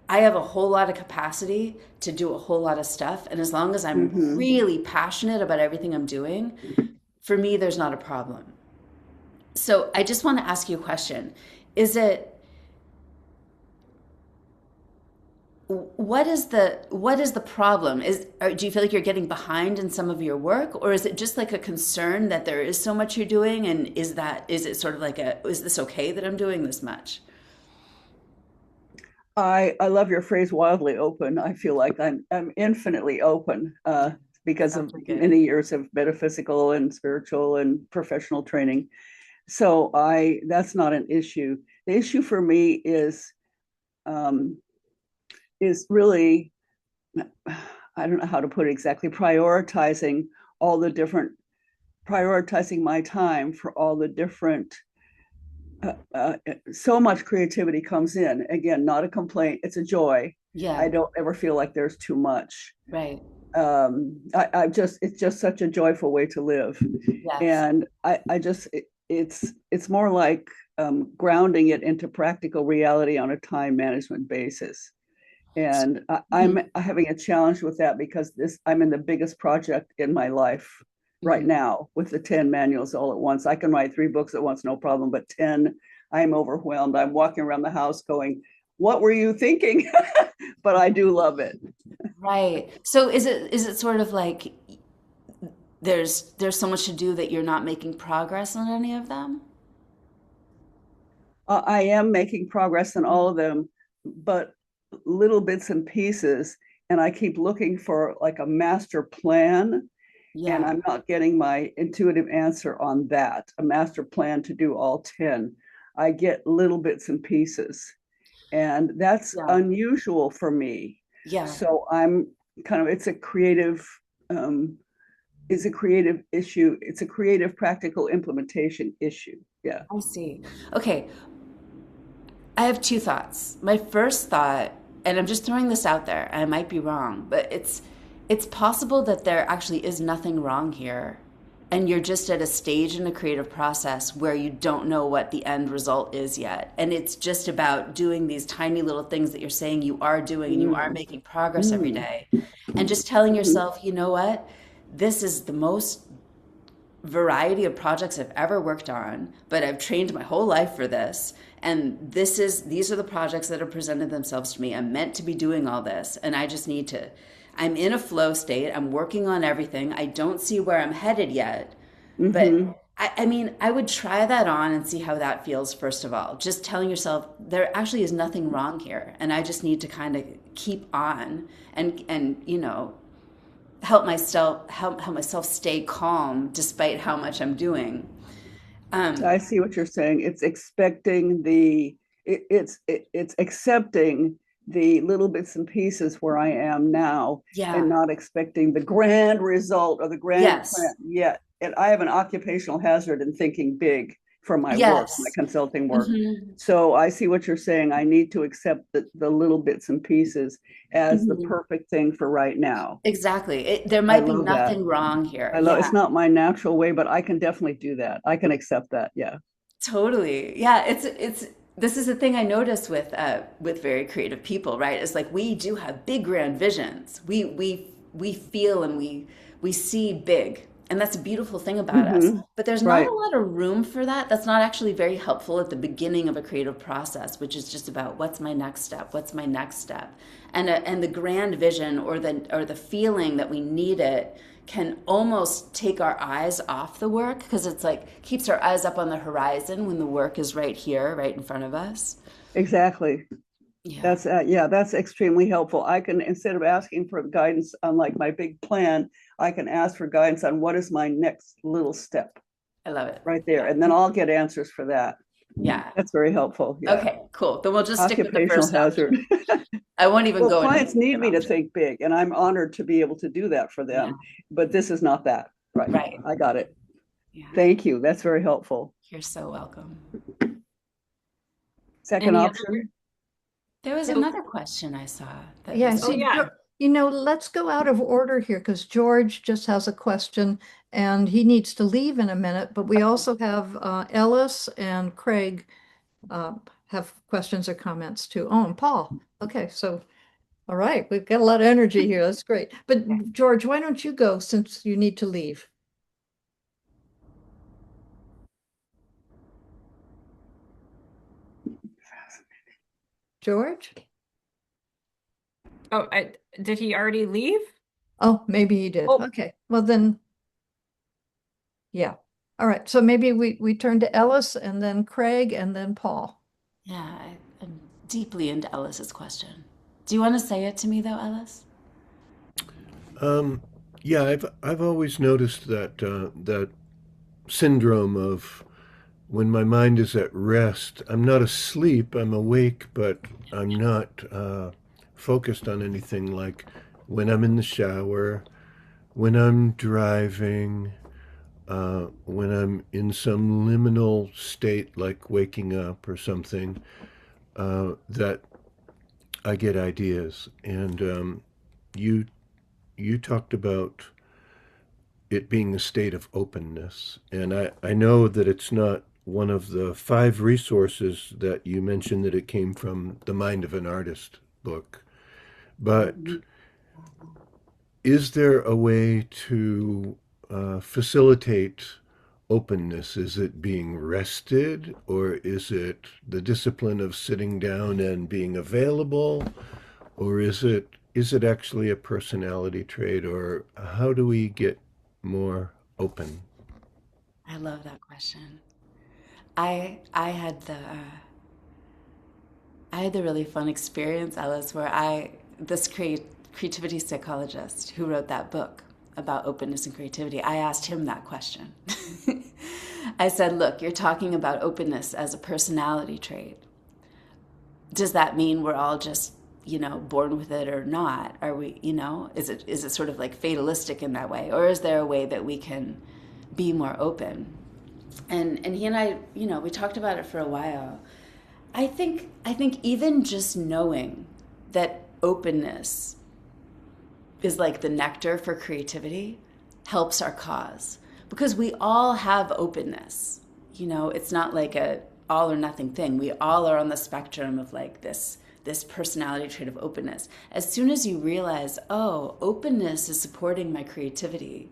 I have a whole lot of capacity to do a whole lot of stuff. And as long as I'm Mm-hmm. really passionate about everything I'm doing, for me, there's not a problem. So I just want to ask you a question. Is it what is the problem? Do you feel like you're getting behind in some of your work, or is it just like a concern that there is so much you're doing, and is it sort of like is this okay that I'm doing this much? I love your phrase wildly open. I feel like I'm infinitely open because of Sounds like it. many years of metaphysical and spiritual and professional training. So I that's not an issue. The issue for me um, is really, I don't know how to put it exactly, all the different prioritizing my time for all the different uh, uh, so much creativity comes in. Again, not a complaint, it's a joy. I Yeah, don't ever feel like there's too much. right. I just it's just such a joyful way to live. Yes. And I just it's more like grounding it into practical reality on a time management basis. And I'm Mhm, having a challenge with that because I'm in the biggest project in my life right mhm. now with the 10 manuals all at once. I can write 3 books at once, no problem, but 10, I'm overwhelmed. I'm walking around the house going, what were you thinking? But I do love it. Right. So is it sort of like there's so much to do that you're not making progress on any of them? I am making progress in all of them, but little bits and pieces. And I keep looking for like a master plan, and Yeah. I'm not getting my intuitive answer on that, a master plan to do all 10. I get little bits and pieces, and that's Yeah. unusual for me. Yeah. So I'm kind of, um, it's a creative issue. It's a creative, practical implementation issue. Yeah. I see. Okay. I have two thoughts. My first thought, and I'm just throwing this out there, I might be wrong, but it's possible that there actually is nothing wrong here. And you're just at a stage in a creative process where you don't know what the end result is yet. And it's just about doing these tiny little things that you're saying you are doing and you are making progress every day. And just telling yourself, you know what? This is the most variety of projects I've ever worked on, but I've trained my whole life for this. And these are the projects that have presented themselves to me. I'm meant to be doing all this, and I just need to. I'm in a flow state. I'm working on everything. I don't see where I'm headed yet, but I mean, I would try that on and see how that feels, first of all. Just telling yourself there actually is nothing wrong here, and I just need to kind of keep on and help myself stay calm despite how much I'm doing. I see what you're saying. It's it's accepting the little bits and pieces where I am now, Yeah. and not expecting the grand result or the grand Yes. plan yet. And I have an occupational hazard in thinking big for my work, my Yes. consulting work. Mhm. So I see what you're saying. I need to accept the little bits and pieces as the Mhm. perfect thing for right now. Exactly. There I might be love that. nothing wrong here. I love, Yeah, it's not my natural way, but I can definitely do that. I can accept that. Yeah. totally. Yeah, it's this is the thing I notice with very creative people, right? It's like we do have big grand visions. We feel and we see big. And that's a beautiful thing about us. But there's not Right. a lot of room for that. That's not actually very helpful at the beginning of a creative process, which is just about what's my next step? What's my next step? And the grand vision or the feeling that we need it can almost take our eyes off the work because it's like keeps our eyes up on the horizon when the work is right here, right in front of us. Exactly. Yeah, That's extremely helpful. I can, instead of asking for guidance on like my big plan, I can ask for guidance on what is my next little step I love it. right there. Yeah, And then I'll get answers for that. yeah. That's very helpful. Yeah. Okay, cool. Then we'll just stick with the Occupational first hazard. option. I won't even Well, go into the clients need second me to option. think big, and I'm honored to be able to do that for Yeah, them. But this is not that. Right. right. I got it. Yeah, Thank you. That's very helpful. you're so welcome. Second Any other? option. There was Yeah. another question I saw that Yeah, was Oh, see, yeah. let's go out of order here because George just has a question and he needs to leave in a minute. But we also have Ellis and Craig have questions or comments too. Oh, and Paul. Okay, so all right, we've got a lot of energy here. That's great. But George, why don't you go since you need to leave? George? Oh, did he already leave? Oh, maybe he did. Oh, Okay, well then, yeah. All right, so maybe we turn to Ellis and then Craig and then Paul. Yeah, I'm deeply into Ellis's question. Do you want to say it to me though, Ellis? Yeah, I've always noticed that that syndrome of when my mind is at rest, I'm not asleep, I'm awake, but I'm not focused on anything like when I'm in the shower, when I'm driving, when I'm in some liminal state like waking up or something, that I get ideas. And you you talked about it being a state of openness. And I know that it's not one of the five resources that you mentioned that it came from the Mind of an Artist book. But is there a way to facilitate openness? Is it being rested, or is it the discipline of sitting down and being available, or is it actually a personality trait, or how do we get more open? I love that question. I had the really fun experience, Ellis, where this creativity psychologist who wrote that book about openness and creativity, I asked him that question. I said, look, you're talking about openness as a personality trait. Does that mean we're all just, born with it or not? Are we, is it sort of like fatalistic in that way? Or is there a way that we can be more open? And he and I, we talked about it for a while. I think even just knowing that openness is like the nectar for creativity helps our cause, because we all have openness. It's not like a all or nothing thing. We all are on the spectrum of like this personality trait of openness. As soon as you realize, oh, openness is supporting my creativity,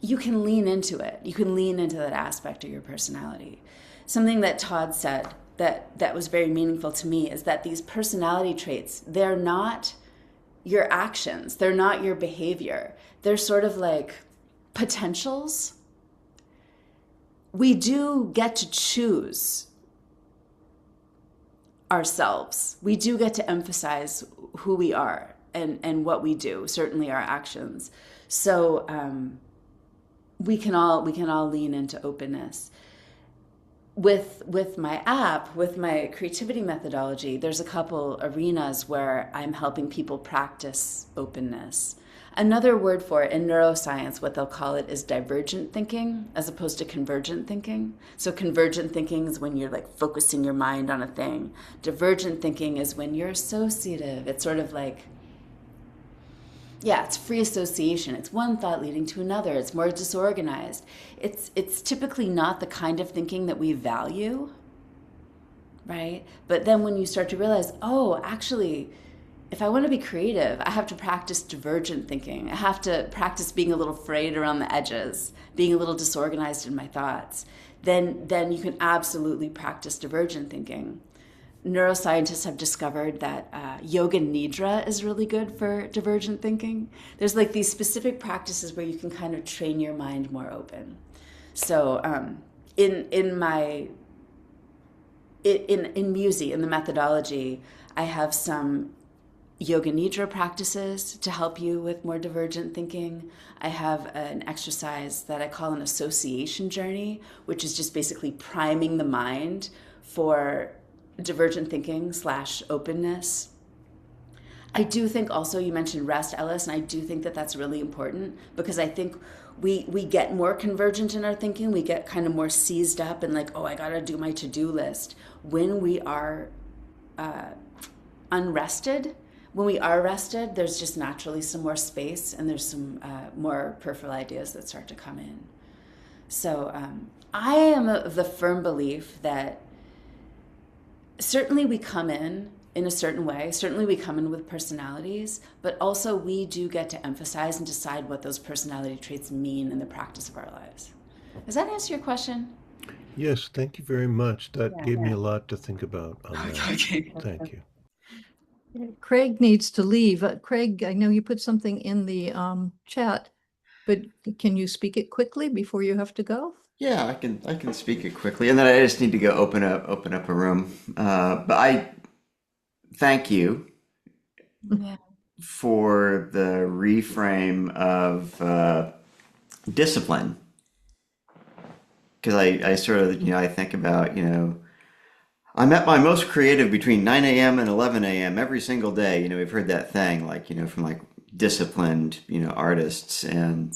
you can lean into it. You can lean into that aspect of your personality. Something that Todd said that was very meaningful to me is that these personality traits, they're not your actions, they're not your behavior. They're sort of like potentials. We do get to choose ourselves. We do get to emphasize who we are and what we do, certainly our actions. So we can all lean into openness. With my app, with my creativity methodology, there's a couple arenas where I'm helping people practice openness. Another word for it in neuroscience, what they'll call it, is divergent thinking as opposed to convergent thinking. So convergent thinking is when you're like focusing your mind on a thing. Divergent thinking is when you're associative. It's sort of like, yeah, it's free association. It's one thought leading to another. It's more disorganized. It's typically not the kind of thinking that we value, right? But then when you start to realize, oh, actually, if I want to be creative, I have to practice divergent thinking. I have to practice being a little frayed around the edges, being a little disorganized in my thoughts. Then you can absolutely practice divergent thinking. Neuroscientists have discovered that yoga nidra is really good for divergent thinking. There's like these specific practices where you can kind of train your mind more open. So in Muzi, in the methodology, I have some yoga nidra practices to help you with more divergent thinking. I have an exercise that I call an association journey, which is just basically priming the mind for divergent thinking / openness. I do think also, you mentioned rest, Ellis, and I do think that that's really important, because I think we get more convergent in our thinking. We get kind of more seized up and like, oh, I gotta do my to-do list. When we are unrested, when we are rested, there's just naturally some more space, and there's some more peripheral ideas that start to come in. So I am of the firm belief that certainly we come in a certain way. Certainly we come in with personalities, but also we do get to emphasize and decide what those personality traits mean in the practice of our lives. Does that answer your question? Yes, thank you very much. That Yeah. gave me a lot to think about on that. Okay. Thank you. Craig needs to leave. Craig, I know you put something in the chat, but can you speak it quickly before you have to go? Yeah, I can speak it quickly, and then I just need to go open up a room. But I thank you Yeah. for the reframe of discipline, because I sort of I think about I'm at my most creative between 9 a.m. and 11 a.m. every single day. We've heard that thing from like disciplined artists, and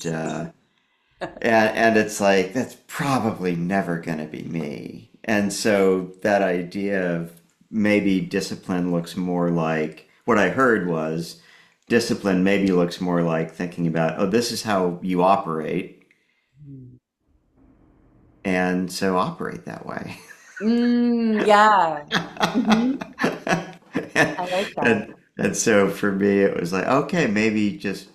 it's like, that's probably never going to be me. And so that idea of maybe discipline looks more like, what I heard was discipline maybe looks more like thinking about, oh, this is how you operate. And so operate that way. Yeah. I like that. And so for me, it was like, okay, maybe just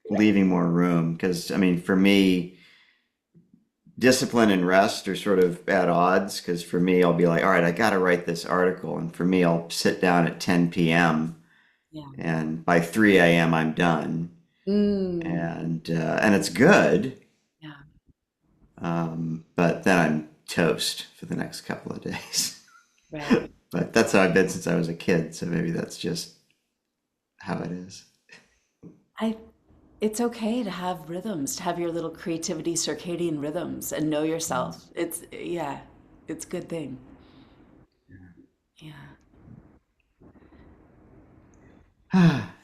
leaving more room. Because, I mean, for me, discipline and rest are sort of at odds. Because for me, I'll be like, all right, I got to write this article. And for me, I'll sit down at 10 p.m. Yeah. and by 3 a.m. I'm done. And it's good. Yeah. But then I'm toast for the next couple of days. Right. But that's how I've been since I was a kid. So maybe that's just how it is. It's okay to have rhythms, to have your little creativity circadian rhythms and know yourself. It's a good thing.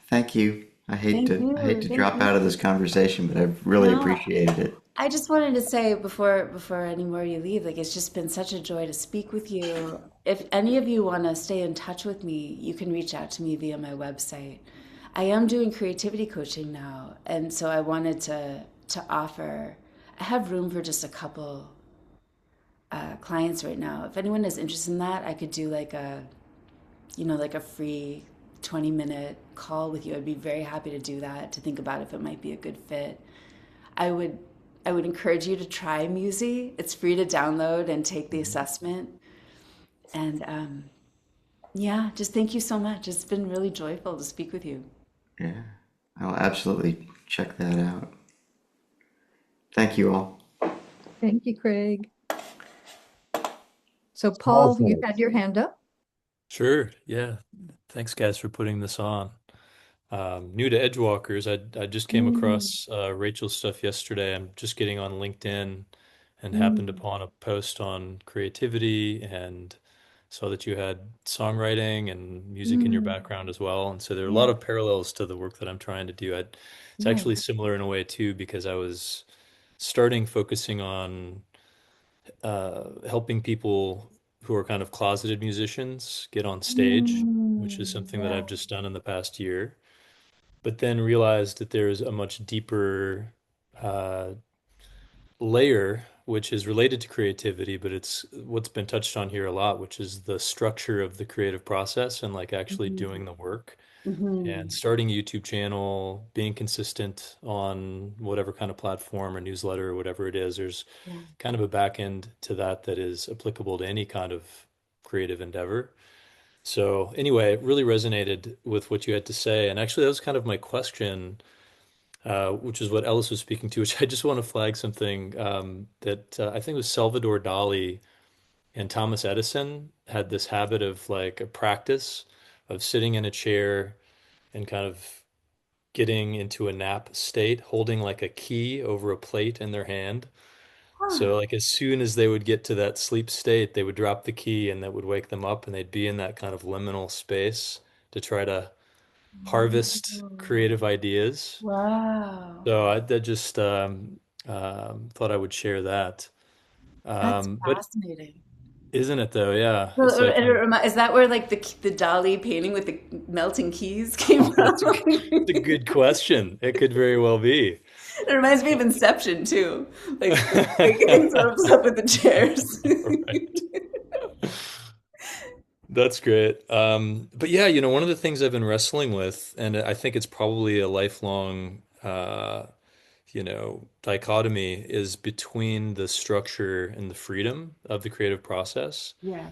Thank you. I hate Thank to you. I hate to Thank drop you. out of this conversation, but I've really No. appreciated it. I just wanted to say before any more you leave, like it's just been such a joy to speak with you. If any of you want to stay in touch with me, you can reach out to me via my website. I am doing creativity coaching now, and so I wanted to offer. I have room for just a couple clients right now. If anyone is interested in that, I could do like a like a free 20-minute call with you. I'd be very happy to do that, to think about if it might be a good fit. I would I would encourage you to try Muzi. It's free to download and take the assessment. And yeah, just thank you so much. It's been really joyful to speak with you. Yeah, I'll absolutely check that out. Thank you all. Thank you, Craig. So Paul, you Also, had your hand up? Sure. Yeah. Thanks, guys, for putting this on. New to Edgewalkers, I just came Mm, across Rachel's stuff yesterday. I'm just getting on LinkedIn and happened mm, upon a post on creativity and saw that you had songwriting and music in your mm. background as well. And so there are a lot Yeah, of parallels to the work that I'm trying to do. It's yeah. actually similar in a way too, because I was starting focusing on helping people who are kind of closeted musicians get on stage, which is something that Yeah. I've just done in the past year, but then realized that there's a much deeper uh, layer, which is related to creativity, but it's what's been touched on here a lot, which is the structure of the creative process and like actually Hmm. doing the work and Hmm. starting a YouTube channel, being consistent on whatever kind of platform or newsletter or whatever it is. There's Yeah. kind of a back end to that that is applicable to any kind of creative endeavor. So anyway, it really resonated with what you had to say. And actually, that was kind of my question, which is what Ellis was speaking to, which I just want to flag something that I think it was Salvador Dali and Thomas Edison had this habit of like a practice of sitting in a chair and kind of getting into a nap state, holding like a key over a plate in their hand. Huh. So like as soon as they would get to that sleep state, they would drop the key and that would wake them up and they'd be in that kind of liminal space to try to harvest creative ideas. Wow. So I that just thought I would share that. That's But fascinating. isn't it though? Yeah, So, it's like is that where like the Dali painting with the melting keys came oh, from? it's a good question. It could very well be. It reminds me of Inception too, like breaking themselves up with the chairs. Right. That's great. But yeah, one of the things I've been wrestling with, and I think it's probably a lifelong, dichotomy, is between the structure and the freedom of the creative process. Yeah,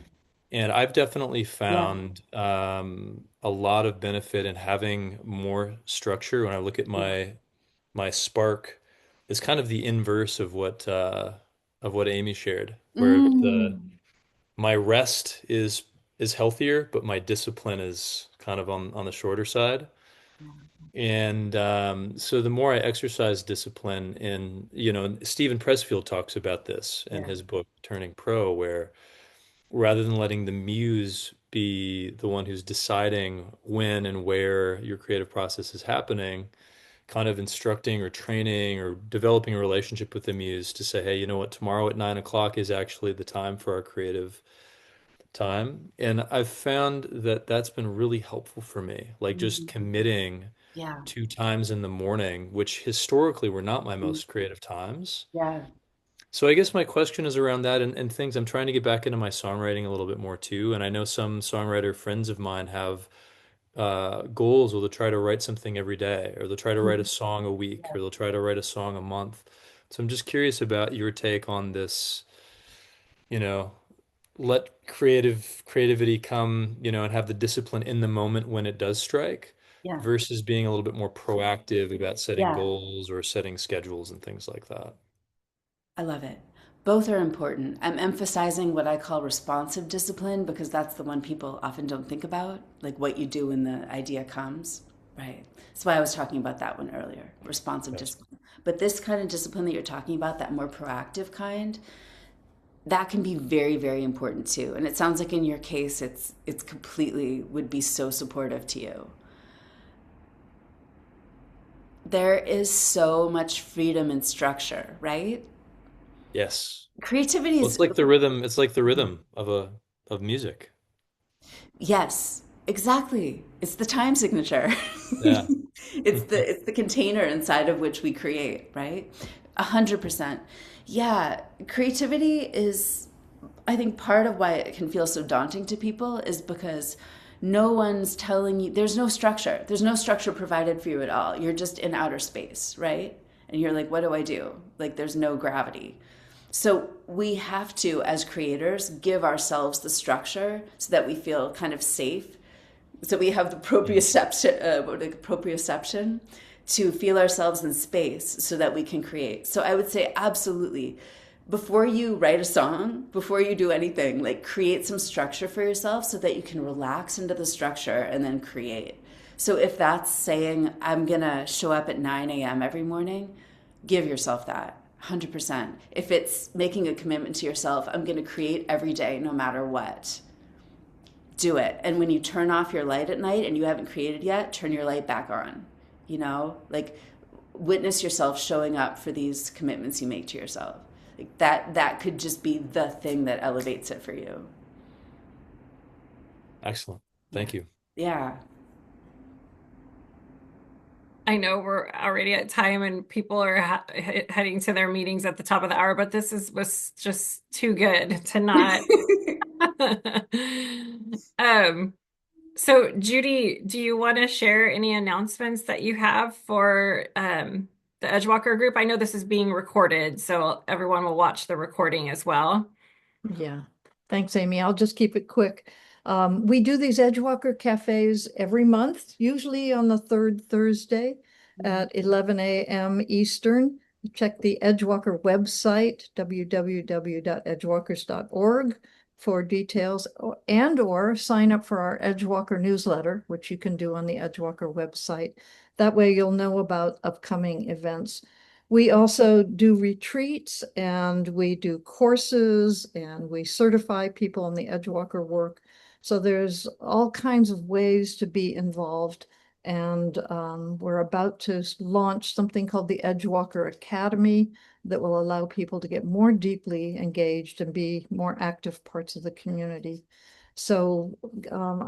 And I've definitely yeah, found a lot of benefit in having more structure. When I look at yeah. my spark, is kind of the inverse of what Amy shared, where the Mm. my rest is healthier, but my discipline is kind of on the shorter side. And so the more I exercise discipline, and Stephen Pressfield talks about this in Yeah, his book Turning Pro, where rather than letting the muse be the one who's deciding when and where your creative process is happening, kind of instructing or training or developing a relationship with the muse to say, hey, you know what, tomorrow at 9 o'clock is actually the time for our creative time. And I've found that that's been really helpful for me, like just mhm, committing yeah, 2 times in the morning, which historically were not my mm, most creative times. yeah. So I guess my question is around that and things. I'm trying to get back into my songwriting a little bit more too. And I know some songwriter friends of mine have goals, or they'll try to write something every day, or they'll try to write a Mhm, song a week, yeah. or they'll try to write a song a month. So I'm just curious about your take on this, you know, let creativity come, and have the discipline in the moment when it does strike, Yeah, versus being a little bit more proactive about setting yeah. goals or setting schedules and things like that. I love it. Both are important. I'm emphasizing what I call responsive discipline because that's the one people often don't think about, like what you do when the idea comes, right? That's why I was talking about that one earlier, responsive Yes. discipline. But this kind of discipline that you're talking about, that more proactive kind, that can be very, very important too. And it sounds like in your case, it's completely would be so supportive to you. there is so much freedom and structure, right? Yes. Creativity Well, is, it's like the rhythm. It's like the rhythm of music. yes, exactly. It's the time signature. Yeah. It's the container inside of which we create, right? 100%. Yeah, creativity is, I think part of why it can feel so daunting to people is because no one's telling you, there's no structure. There's no structure provided for you at all. You're just in outer space, right? And you're like, what do I do? Like, there's no gravity. So we have to, as creators, give ourselves the structure so that we feel kind of safe. So we have the Mm. proprioception to feel ourselves in space so that we can create. So I would say absolutely, before you write a song, before you do anything, like create some structure for yourself so that you can relax into the structure and then create. So if that's saying, I'm gonna show up at 9 a.m. every morning, give yourself that 100%. If it's making a commitment to yourself, I'm gonna create every day no matter what, do it. And when you turn off your light at night and you haven't created yet, turn your light back on. Like witness yourself showing up for these commitments you make to yourself. Like that could just be the thing that elevates it for you. Excellent. Yeah. Thank you. Yeah. I know we're already at time and people are heading to their meetings at the top of the hour, but was just too good to not. Um, so Judy, do you want to share any announcements that you have for the Edgewalker group? I know this is being recorded, so everyone will watch the recording as well. Yeah. Thanks, Amy. I'll just keep it quick. We do these Edgewalker cafes every month, usually on the third Thursday at 11 a.m. Eastern. Check the Edgewalker website, www.edgewalkers.org, for details, and or sign up for our Edgewalker newsletter, which you can do on the Edgewalker website. That way you'll know about upcoming events. We also do retreats and we do courses and we certify people in the Edgewalker work. So there's all kinds of ways to be involved. And we're about to launch something called the Edgewalker Academy that will allow people to get more deeply engaged and be more active parts of the community. So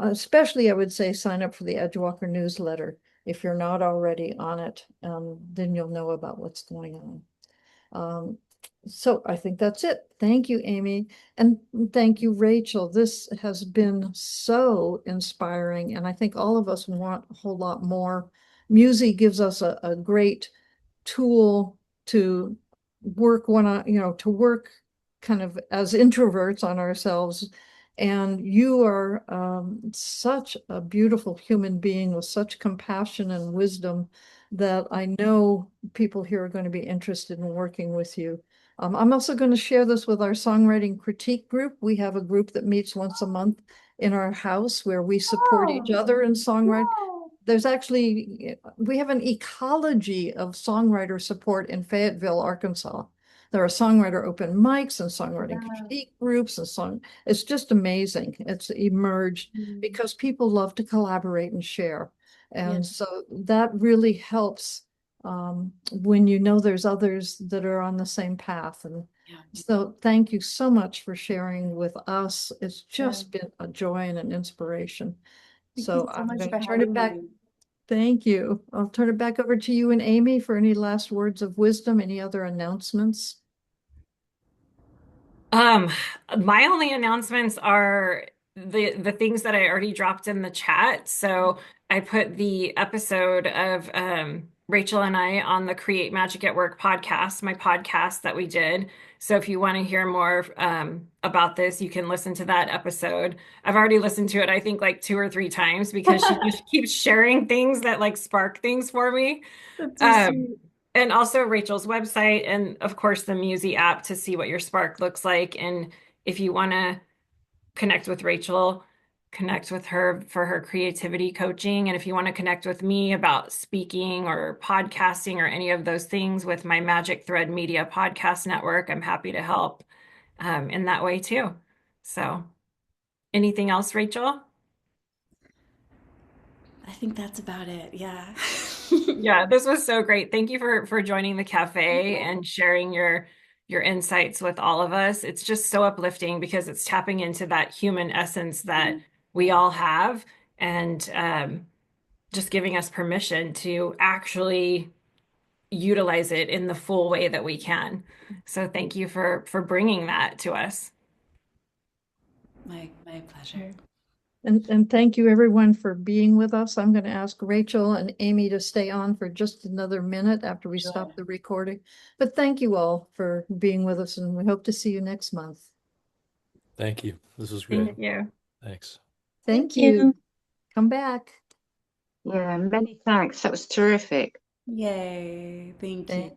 especially I would say sign up for the Edgewalker newsletter. If you're not already on it, then you'll know about what's going on. So I think that's it. Thank you, Amy. And thank you, Rachel. This has been so inspiring. And I think all of us want a whole lot more. Muzi gives us a great tool to work to work kind of as introverts on ourselves. And you are such a beautiful human being with such compassion and wisdom that I know people here are going to be interested in working with you. I'm also going to share this with our songwriting critique group. We have a group that meets once a month in our house where we support each other in songwriting. There's actually, we have an ecology of songwriter support in Fayetteville, Arkansas. There are songwriter open mics and songwriting critique groups it's just amazing. It's emerged because people love to collaborate and share. And so that really helps when you know there's others that are on the same path. And so thank you so much for sharing with us. It's just been a joy and an inspiration. So I'm going to turn it back. Thank you. I'll turn it back over to you and Amy for any last words of wisdom, any other announcements? Um, my only announcements are the things that I already dropped in the chat. So I put the episode of Rachel and I on the Create Magic at Work podcast, my podcast that we did. So if you want to hear more about this, you can listen to that episode. I've already listened to it, I think like 2 or 3 times because she just keeps sharing things that like spark things for me. And also Rachel's website and of course the Muzi app to see what your spark looks like. And if you want to connect with Rachel, connect with her for her creativity coaching. And if you want to connect with me about speaking or podcasting or any of those things with my Magic Thread Media podcast network, I'm happy to help in that way too. So anything else, Rachel? I think that's about it. Yeah. Yeah, this was so great. Thank you for joining the cafe and sharing your insights with all of us. It's just so uplifting because it's tapping into that human essence that we all have, and just giving us permission to actually utilize it in the full way that we can. So thank you for bringing that to us. My pleasure. And thank you everyone for being with us. I'm going to ask Rachel and Amy to stay on for just another minute after we stop the recording. But thank you all for being with us, and we hope to see you next month. Thank you. This was great. Thank you. Thanks. Thank you. Come back. Yeah, many thanks. That was terrific. Yay. Thank you. Thank